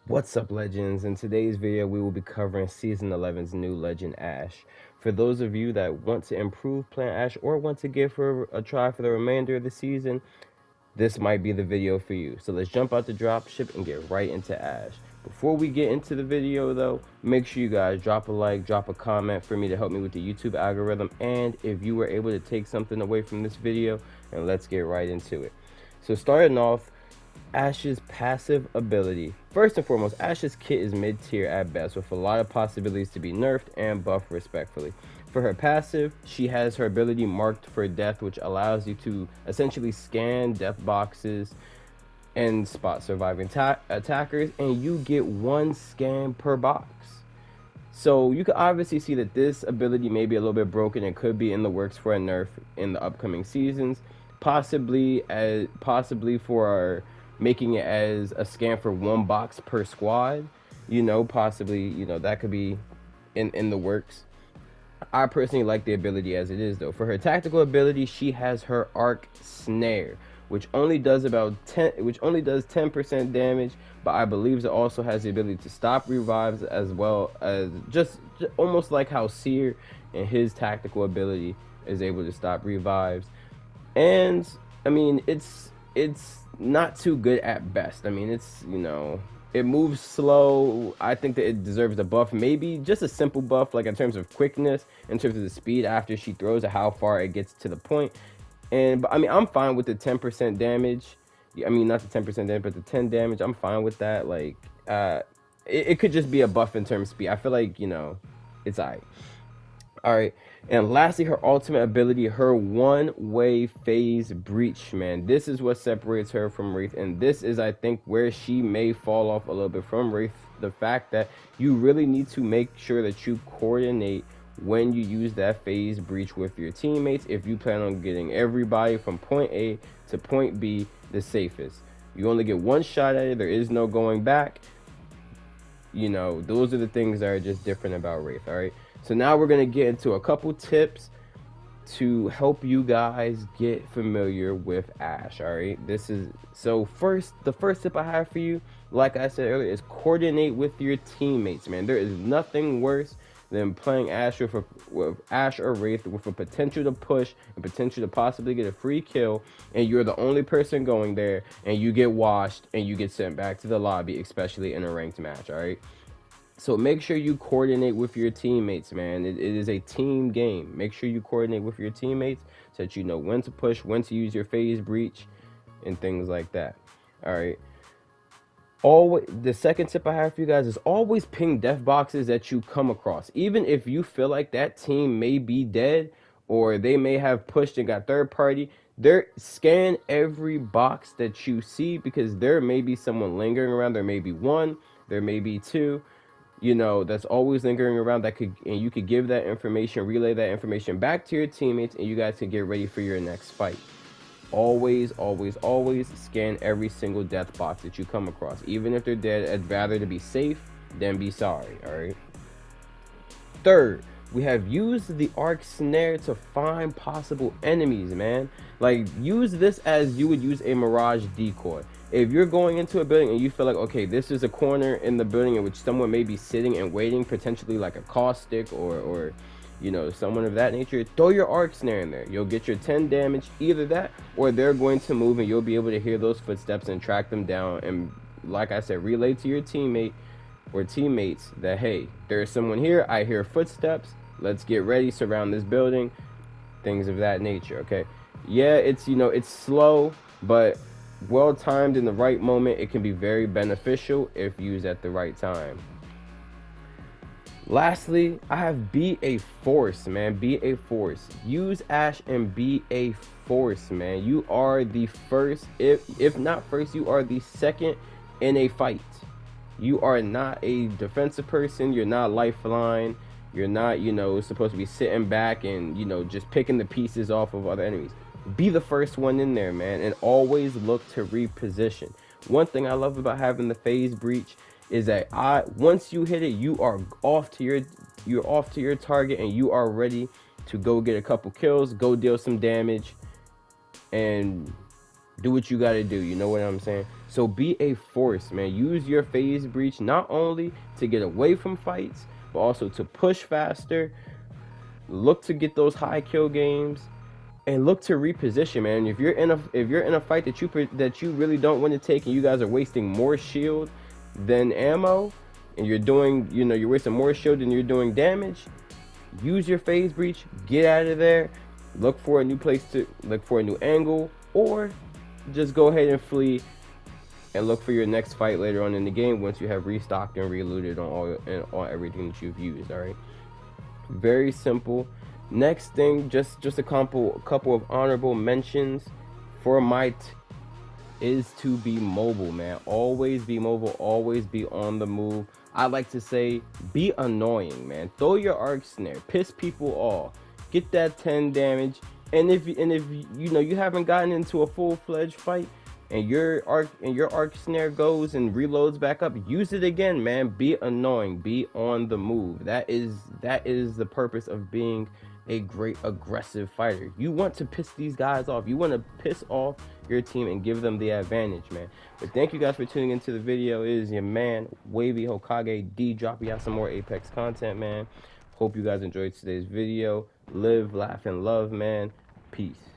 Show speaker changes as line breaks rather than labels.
What's up, legends? In today's video, we will be covering Season 11's new legend, Ash. For those of you that want to improve playing Ash or want to give her a try for the remainder of the season, this might be the video for you. So let's jump out the dropship and get right into Ash. Before we get into the video though, make sure you guys drop a like, drop a comment for me to help me with the YouTube algorithm, and if you were able to take something away from this video, and let's get right into it. So starting off, Ash's passive ability. First and foremost, Ash's kit is mid-tier at best, with a lot of possibilities to be nerfed and buffed respectfully. For her passive, she has her ability marked for death, which allows you to essentially scan death boxes and spot surviving attackers, and you get one scan per box. So you can obviously see that this ability may be a little bit broken and could be in the works for a nerf in the upcoming seasons, possibly for making it as a scan for one box per squad. Possibly, that could be in the works. I personally like the ability as it is though. For her tactical ability, she has her Ark Snare, which only does 10% damage, but I believe it also has the ability to stop revives, as well as just almost like how Seer and his tactical ability is able to stop revives. And I mean, it's not too good at best. I mean, it moves slow. I think that it deserves a buff, maybe just a simple buff, like in terms of quickness, in terms of the speed after she throws it, how far it gets to the point. But I mean, I'm fine with the 10% damage. I mean, not the 10% damage, but the 10 damage. I'm fine with that. Like, it could just be a buff in terms of speed. I feel like, it's alright. Alright, and lastly, her ultimate ability, her one-way phase breach, man. This is what separates her from Wraith, and this is, I think, where she may fall off a little bit from Wraith. The fact that you really need to make sure that you coordinate when you use that phase breach with your teammates if you plan on getting everybody from point A to point B the safest. You only get one shot at it. There is no going back. Those are the things that are just different about Wraith, alright? So now we're going to get into a couple tips to help you guys get familiar with Ash, alright? The first tip I have for you, like I said earlier, is coordinate with your teammates, man. There is nothing worse than playing Ash with Ash or Wraith with a potential to push and potential to possibly get a free kill, and you're the only person going there, and you get washed and you get sent back to the lobby, especially in a ranked match, alright? So make sure you coordinate with your teammates, man. It is a team game. Make sure you coordinate with your teammates so that you know when to push, when to use your phase breach, and things like that. All right. Always, the second tip I have for you guys is always ping death boxes that you come across. Even if you feel like that team may be dead or they may have pushed and got third party, scan every box that you see, because there may be someone lingering around. There may be one, there may be two, that's always lingering around, and you could give that information, relay that information back to your teammates, and you guys can get ready for your next fight. Always scan every single death box that you come across. Even if they're dead, I'd rather to be safe than be sorry, alright? Third, we have used the Ark Snare to find possible enemies, man. Like, use this as you would use a Mirage decoy. If you're going into a building and you feel like, okay, this is a corner in the building in which someone may be sitting and waiting, potentially like a caustic or someone of that nature, throw your Ark Snare in there. You'll get your 10 damage. Either that, or they're going to move and you'll be able to hear those footsteps and track them down. And like I said, relay to your teammate or teammates that, hey, there's someone here. I hear footsteps. Let's get ready, surround this building, things of that nature, okay? Yeah, it's slow, but well timed in the right moment, it can be very beneficial if used at the right time. Lastly, I have be a force, man. Be a force. Use Ash and be a force, man. You are the first, if not first, you are the second in a fight. You are not a defensive person. You're not lifeline. You're not, supposed to be sitting back and, just picking the pieces off of other enemies. Be the first one in there, man, and always look to reposition. One thing I love about having the phase breach is that once you hit it, you're off to your target, and you are ready to go get a couple kills, go deal some damage, and do what you got to do. You know what I'm saying? So be a force, man. Use your phase breach not only to get away from fights, but also to push faster. Look to get those high kill games, and look to reposition, man. If you're in a fight that you really don't want to take, and you guys are wasting more shield than ammo, and you're doing, you're wasting more shield than you're doing damage, use your phase breach, get out of there, look for a new place to look for a new angle, or just go ahead and flee and look for your next fight later on in the game once you have restocked and relooted on everything that you've used. All right, very simple. Next thing, just a couple of honorable mentions for is to be mobile, man. Always be mobile, always be on the move. I like to say, be annoying, man. Throw your Ark Snare, piss people off, get that 10 damage. And if you haven't gotten into a full-fledged fight, and your Ark Snare goes and reloads back up, use it again, man. Be annoying, be on the move. That is the purpose of being a great aggressive fighter. You want to piss these guys off. You want to piss off your team and give them the advantage, man. But thank you guys for tuning into the video. It is your man Wavy Hokage D dropping out some more Apex content, man. Hope you guys enjoyed today's video. Live, laugh, and love, man. Peace.